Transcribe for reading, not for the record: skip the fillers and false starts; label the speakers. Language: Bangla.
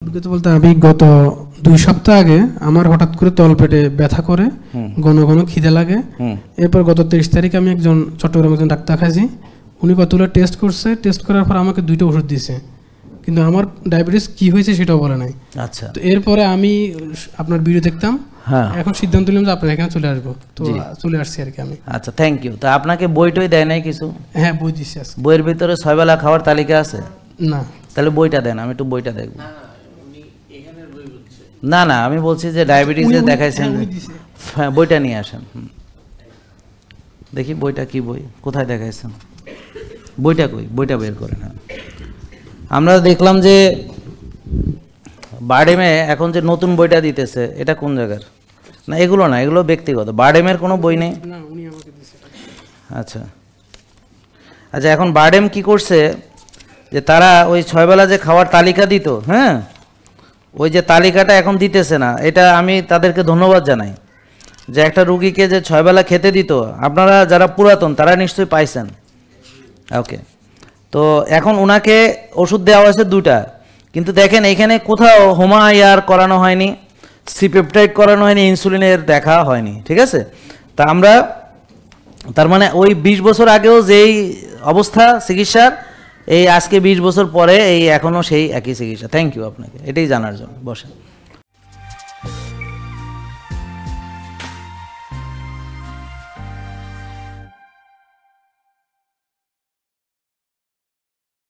Speaker 1: অভিজ্ঞতা বলতে আমি গত 2 সপ্তাহ আগে আমার হঠাৎ করে তলপেটে ব্যথা করে, ঘন ঘন খিদে লাগে। এরপর গত 23 তারিখ আমি একজন চট্টগ্রামের একজন ডাক্তার খাইছি, উনি কতগুলো টেস্ট করছে, টেস্ট করার পর আমাকে 2টা ওষুধ দিয়েছে, কিন্তু আমার ডায়াবেটিস কি হয়েছে সেটাও বলে নাই।
Speaker 2: আচ্ছা,
Speaker 1: তো এরপরে আমি আপনার ভিডিও দেখতাম, এখন সিদ্ধান্ত নিলাম যে আপনার এখানে চলে আসবো, তো চলে আসছি আর কি আমি।
Speaker 2: আচ্ছা, থ্যাংক ইউ। তো আপনাকে বইটই দেয় নাই কিছু?
Speaker 1: হ্যাঁ, বই দিচ্ছি।
Speaker 2: বইয়ের ভিতরে 6 বেলা খাওয়ার তালিকা আছে?
Speaker 1: না।
Speaker 2: তাহলে বইটা দেন, আমি একটু বইটা দেখব। না না, আমি বলছি যে ডায়াবেটিসে দেখাইছেন, হ্যাঁ বইটা নিয়ে আসেন। দেখি বইটা কি বই, কোথায় দেখাইছেন বইটা, কই বইটা বের করেন। আমরা দেখলাম যে বারডেমে এখন যে নতুন বইটা দিতেছে, এটা কোন জায়গার? না এগুলো না, এগুলো ব্যক্তিগত। বারডেমের কোনো বই নেই? আচ্ছা আচ্ছা, এখন বারডেম কি করছে যে তারা ওই 6 বেলা যে খাওয়ার তালিকা দিত, হ্যাঁ ওই যে তালিকাটা এখন দিতেছে না। এটা আমি তাদেরকে ধন্যবাদ জানাই যে একটা রুগীকে যে 6 বেলা খেতে দিত, আপনারা যারা পুরাতন তারা নিশ্চয়ই পাইছেন। ওকে, তো এখন ওনাকে ওষুধ দেওয়া হয়েছে 2টা, কিন্তু দেখেন এখানে কোথাও হোমায়ার করানো হয়নি, সিপেপটাইড করানো হয়নি, ইনসুলিনের দেখা হয়নি, ঠিক আছে? তা আমরা তার মানে ওই 20 বছর আগেও যেই অবস্থা চিকিৎসার, এই আজকে 20 বছর পরে এই এখনও সেই একই চিকিৎসা। থ্যাংক ইউ আপনাকে, এটাই জানার জন্য। বসেন।